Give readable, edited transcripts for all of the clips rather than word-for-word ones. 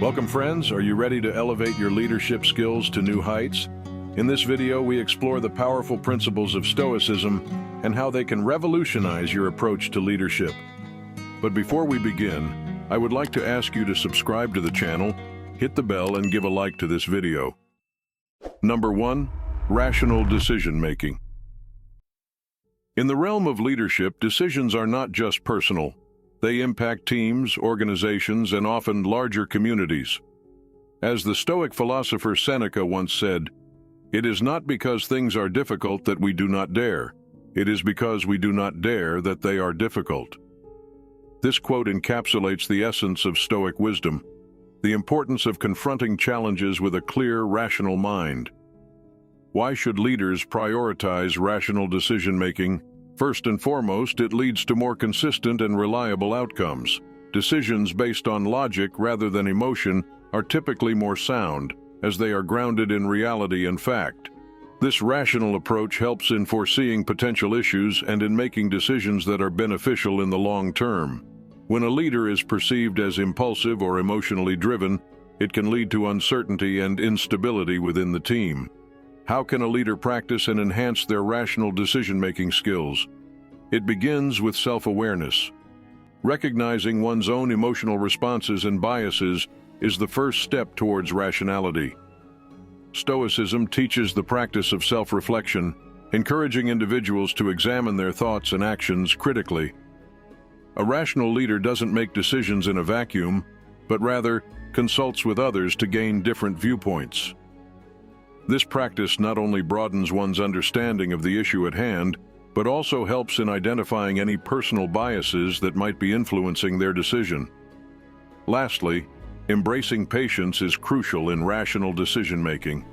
Welcome friends, are you ready to elevate your leadership skills to new heights? In this video, we explore the powerful principles of Stoicism and how they can revolutionize your approach to leadership. But before we begin, I would like to ask you to subscribe to the channel, hit the bell, and give a like to this video. Number 1. Rational decision-making. In the realm of leadership, decisions are not just personal. They impact teams, organizations, and often larger communities. As the Stoic philosopher Seneca once said, "It is not because things are difficult that we do not dare. It is because we do not dare that they are difficult." This quote encapsulates the essence of Stoic wisdom, the importance of confronting challenges with a clear, rational mind. Why should leaders prioritize rational decision-making? First and foremost, it leads to more consistent and reliable outcomes. Decisions based on logic rather than emotion are typically more sound, as they are grounded in reality and fact. This rational approach helps in foreseeing potential issues and in making decisions that are beneficial in the long term. When a leader is perceived as impulsive or emotionally driven, it can lead to uncertainty and instability within the team. How can a leader practice and enhance their rational decision-making skills? It begins with self-awareness. Recognizing one's own emotional responses and biases is the first step towards rationality. Stoicism teaches the practice of self-reflection, encouraging individuals to examine their thoughts and actions critically. A rational leader doesn't make decisions in a vacuum, but rather consults with others to gain different viewpoints. This practice not only broadens one's understanding of the issue at hand, but also helps in identifying any personal biases that might be influencing their decision. Lastly, embracing patience is crucial in rational decision-making.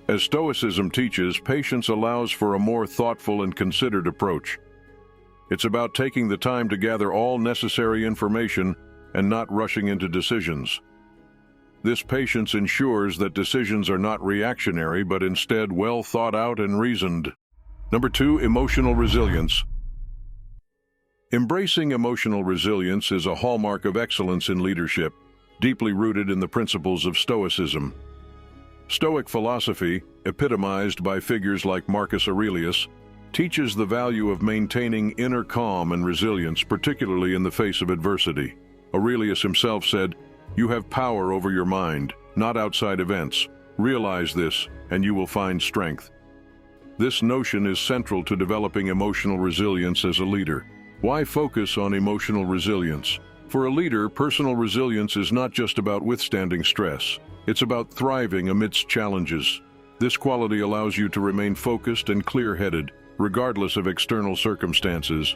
As Stoicism teaches, patience allows for a more thoughtful and considered approach. It's about taking the time to gather all necessary information and not rushing into decisions. This patience ensures that decisions are not reactionary, but instead well thought out and reasoned. Number 2, emotional resilience. Embracing emotional resilience is a hallmark of excellence in leadership, deeply rooted in the principles of Stoicism. Stoic philosophy, epitomized by figures like Marcus Aurelius, teaches the value of maintaining inner calm and resilience, particularly in the face of adversity. Aurelius himself said, "You have power over your mind, not outside events. Realize this, and you will find strength." This notion is central to developing emotional resilience as a leader. Why focus on emotional resilience? For a leader, personal resilience is not just about withstanding stress. It's about thriving amidst challenges. This quality allows you to remain focused and clear-headed, regardless of external circumstances.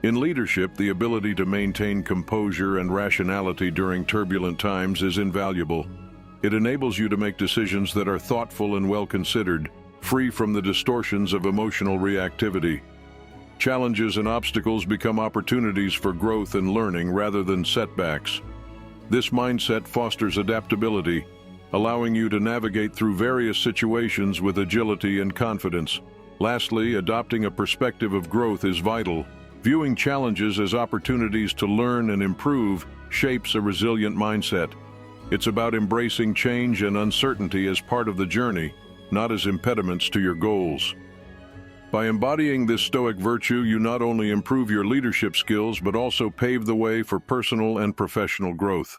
In leadership, the ability to maintain composure and rationality during turbulent times is invaluable. It enables you to make decisions that are thoughtful and well-considered, free from the distortions of emotional reactivity. Challenges and obstacles become opportunities for growth and learning rather than setbacks. This mindset fosters adaptability, allowing you to navigate through various situations with agility and confidence. Lastly, adopting a perspective of growth is vital. Viewing challenges as opportunities to learn and improve shapes a resilient mindset. It's about embracing change and uncertainty as part of the journey, not as impediments to your goals. By embodying this Stoic virtue, you not only improve your leadership skills, but also pave the way for personal and professional growth.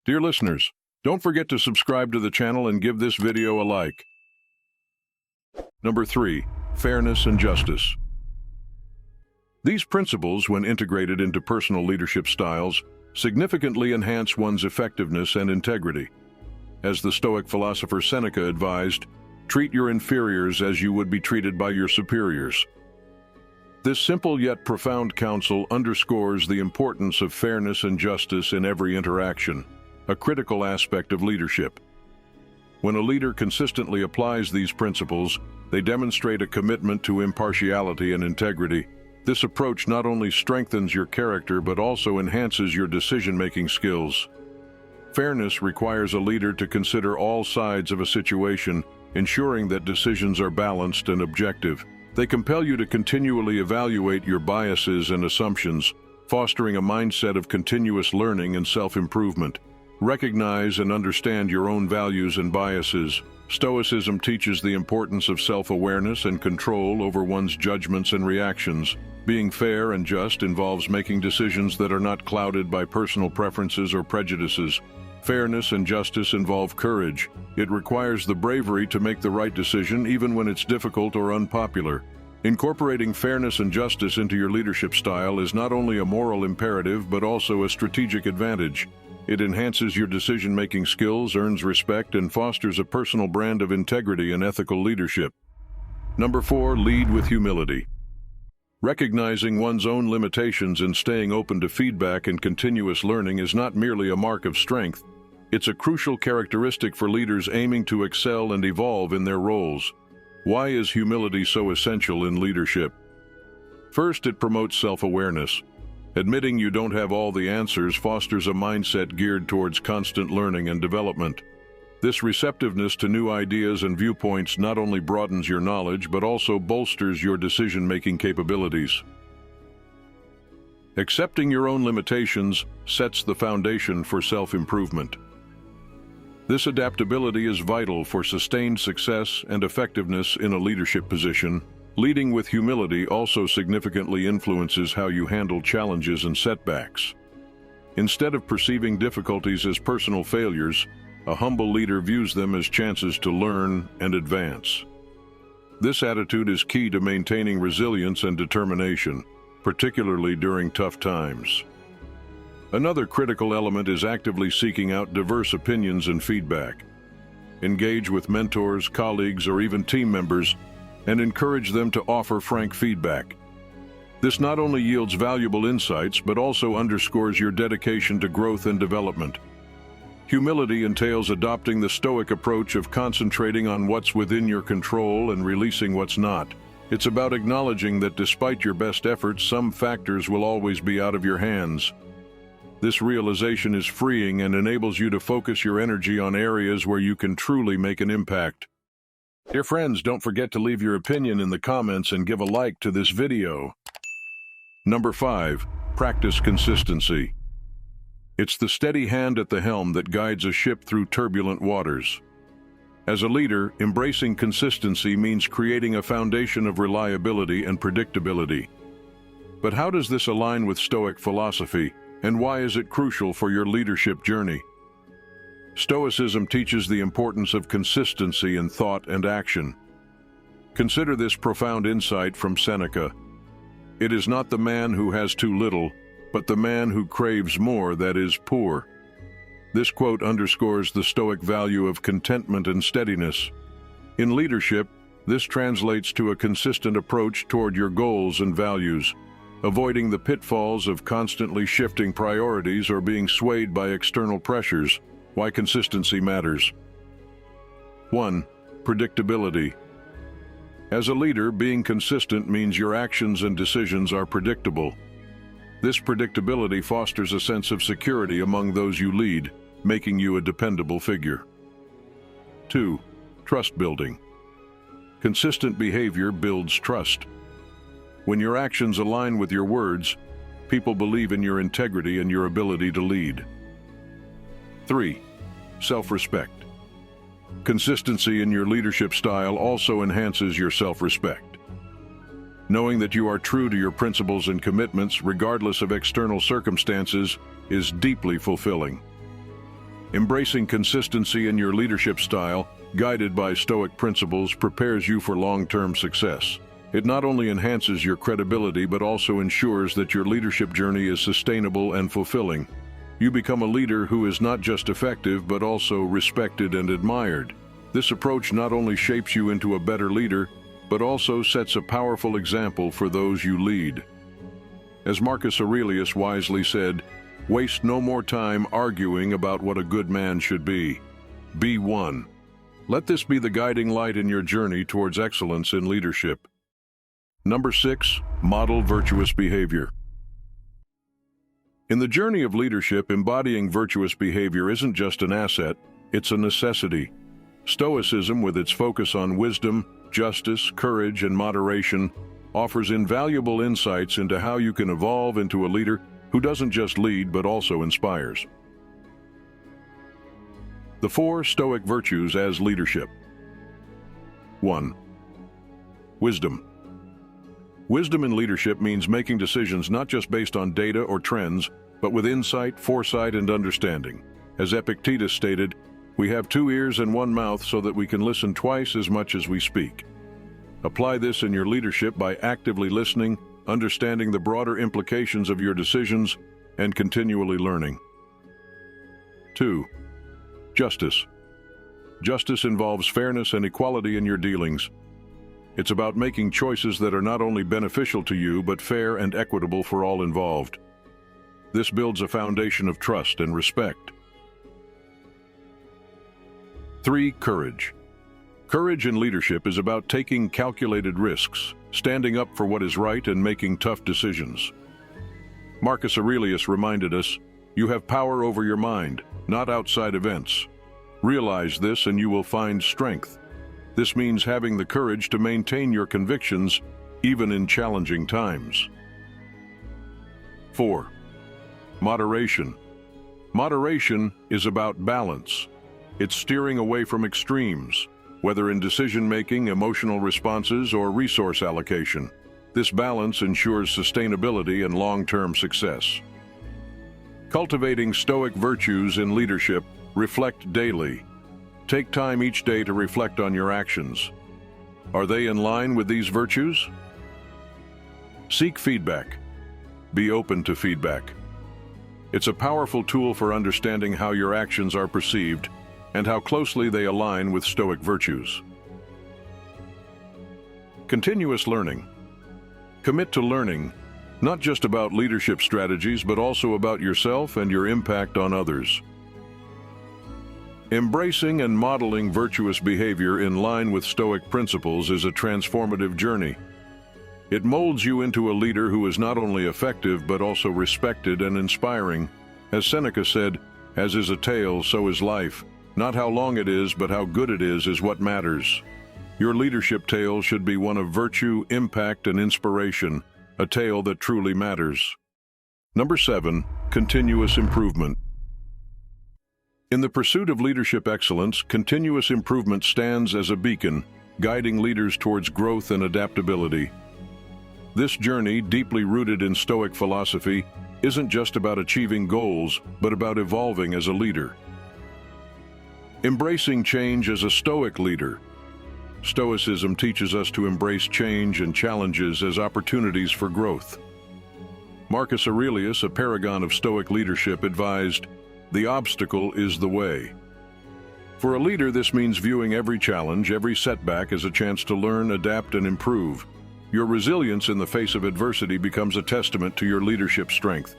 Dear listeners, don't forget to subscribe to the channel and give this video a like. Number 3, fairness and justice. These principles, when integrated into personal leadership styles, significantly enhance one's effectiveness and integrity. As the Stoic philosopher Seneca advised, treat your inferiors as you would be treated by your superiors. This simple yet profound counsel underscores the importance of fairness and justice in every interaction, a critical aspect of leadership. When a leader consistently applies these principles, they demonstrate a commitment to impartiality and integrity. This approach not only strengthens your character but also enhances your decision-making skills. Fairness requires a leader to consider all sides of a situation, ensuring that decisions are balanced and objective. They compel you to continually evaluate your biases and assumptions, fostering a mindset of continuous learning and self-improvement. Recognize and understand your own values and biases. Stoicism teaches the importance of self-awareness and control over one's judgments and reactions. Being fair and just involves making decisions that are not clouded by personal preferences or prejudices. Fairness and justice involve courage. It requires the bravery to make the right decision even when it's difficult or unpopular. Incorporating fairness and justice into your leadership style is not only a moral imperative but also a strategic advantage. It enhances your decision-making skills, earns respect, and fosters a personal brand of integrity and ethical leadership. Number 4, lead with humility. Recognizing one's own limitations and staying open to feedback and continuous learning is not merely a mark of strength. It's a crucial characteristic for leaders aiming to excel and evolve in their roles. Why is humility so essential in leadership? First, it promotes self-awareness. Admitting you don't have all the answers fosters a mindset geared towards constant learning and development. This receptiveness to new ideas and viewpoints not only broadens your knowledge but also bolsters your decision-making capabilities. Accepting your own limitations sets the foundation for self-improvement. This adaptability is vital for sustained success and effectiveness in a leadership position. Leading with humility also significantly influences how you handle challenges and setbacks. Instead of perceiving difficulties as personal failures, a humble leader views them as chances to learn and advance. This attitude is key to maintaining resilience and determination, particularly during tough times. Another critical element is actively seeking out diverse opinions and feedback. Engage with mentors, colleagues, or even team members, and encourage them to offer frank feedback. This not only yields valuable insights, but also underscores your dedication to growth and development. Humility entails adopting the Stoic approach of concentrating on what's within your control and releasing what's not. It's about acknowledging that despite your best efforts, some factors will always be out of your hands. This realization is freeing and enables you to focus your energy on areas where you can truly make an impact. Dear friends, don't forget to leave your opinion in the comments and give a like to this video. Number 5, practice consistency. It's the steady hand at the helm that guides a ship through turbulent waters. As a leader, embracing consistency means creating a foundation of reliability and predictability. But how does this align with Stoic philosophy, and why is it crucial for your leadership journey? Stoicism teaches the importance of consistency in thought and action. Consider this profound insight from Seneca. It is not the man who has too little, but the man who craves more that is poor. This quote underscores the Stoic value of contentment and steadiness. In leadership, this translates to a consistent approach toward your goals and values, avoiding the pitfalls of constantly shifting priorities or being swayed by external pressures. Why consistency matters. 1. Predictability. As a leader, being consistent means your actions and decisions are predictable. This predictability fosters a sense of security among those you lead, making you a dependable figure. 2. Trust building. Consistent behavior builds trust. When your actions align with your words, people believe in your integrity and your ability to lead. 3. Self-respect. Consistency in your leadership style also enhances your self-respect. Knowing that you are true to your principles and commitments, regardless of external circumstances, is deeply fulfilling. Embracing consistency in your leadership style, guided by Stoic principles, prepares you for long-term success. It not only enhances your credibility, but also ensures that your leadership journey is sustainable and fulfilling. You become a leader who is not just effective, but also respected and admired. This approach not only shapes you into a better leader, but also sets a powerful example for those you lead. As Marcus Aurelius wisely said, "Waste no more time arguing about what a good man should be. Be one." Let this be the guiding light in your journey towards excellence in leadership. Number 6, model virtuous behavior. In the journey of leadership, embodying virtuous behavior isn't just an asset, it's a necessity. Stoicism, with its focus on wisdom, justice, courage, and moderation, offers invaluable insights into how you can evolve into a leader who doesn't just lead but also inspires. The 4 Stoic virtues as leadership. 1. Wisdom. Wisdom in leadership means making decisions not just based on data or trends, but with insight, foresight, and understanding. As Epictetus stated, "We have 2 ears and 1 mouth so that we can listen twice as much as we speak." Apply this in your leadership by actively listening, understanding the broader implications of your decisions, and continually learning. 2. Justice. Justice involves fairness and equality in your dealings. It's about making choices that are not only beneficial to you, but fair and equitable for all involved. This builds a foundation of trust and respect. 3. Courage. Courage in leadership is about taking calculated risks, standing up for what is right, and making tough decisions. Marcus Aurelius reminded us, "You have power over your mind, not outside events. Realize this and you will find strength." This means having the courage to maintain your convictions, even in challenging times. 4. Moderation. Moderation is about balance. It's steering away from extremes, whether in decision-making, emotional responses, or resource allocation. This balance ensures sustainability and long-term success. Cultivating Stoic virtues in leadership. Reflect daily. Take time each day to reflect on your actions. Are they in line with these virtues? Seek feedback. Be open to feedback. It's a powerful tool for understanding how your actions are perceived and how closely they align with Stoic virtues. Continuous learning. Commit to learning, not just about leadership strategies, but also about yourself and your impact on others. Embracing and modeling virtuous behavior in line with Stoic principles is a transformative journey. It molds you into a leader who is not only effective but also respected and inspiring. As Seneca said, "As is a tale, so is life. Not how long it is, but how good it is what matters." Your leadership tale should be one of virtue, impact, and inspiration, a tale that truly matters. Number 7, continuous improvement. In the pursuit of leadership excellence, continuous improvement stands as a beacon, guiding leaders towards growth and adaptability. This journey, deeply rooted in Stoic philosophy, isn't just about achieving goals, but about evolving as a leader. Embracing change as a Stoic leader. Stoicism teaches us to embrace change and challenges as opportunities for growth. Marcus Aurelius, a paragon of Stoic leadership, advised, "The obstacle is the way." For a leader, this means viewing every challenge, every setback as a chance to learn, adapt, and improve. Your resilience in the face of adversity becomes a testament to your leadership strength.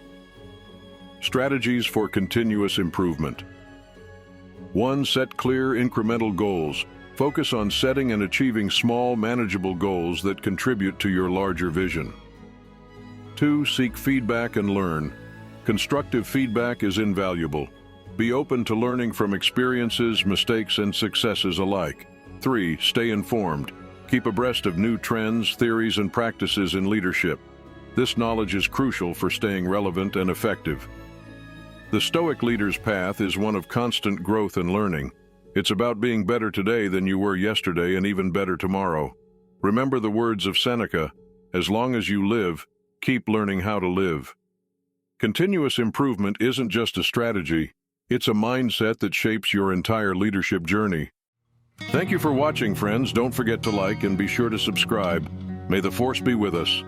Strategies for continuous improvement. 1. Set clear, incremental goals. Focus on setting and achieving small, manageable goals that contribute to your larger vision. 2. Seek feedback and learn. Constructive feedback is invaluable. Be open to learning from experiences, mistakes, and successes alike. 3. Stay informed. Keep abreast of new trends, theories, and practices in leadership. This knowledge is crucial for staying relevant and effective. The Stoic leader's path is one of constant growth and learning. It's about being better today than you were yesterday and even better tomorrow. Remember the words of Seneca, "As long as you live, keep learning how to live." Continuous improvement isn't just a strategy, it's a mindset that shapes your entire leadership journey. Thank you for watching, friends. Don't forget to like and be sure to subscribe. May the Force be with us.